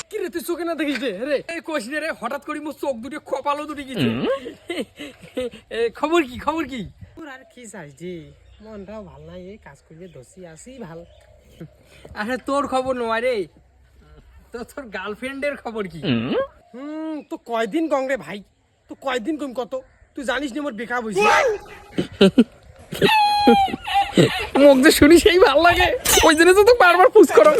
কিরে তুই চোখে না দেখিস রে? এই কোশ রে, হঠাৎ করে মোর চোখ দুটো কপালও দুটি গেছে। খবর কি? খবর কি? তোর আর কি চাইছি, মনটাও ভাল নাই, এই কাজ করিয়ে দোষী আসি ভাল। আরে তোর খবর নয় রে, তোর গার্লফ্রেন্ডের খবর কি? তো কয়দিন গংরে ভাই, তো কয়দিন কম কত, তুই জানিস নি মোর বেকার হইছে। মুখ যে শুনি সেই ভাল লাগে, ওই জন্য তো বারবার পুষ করো।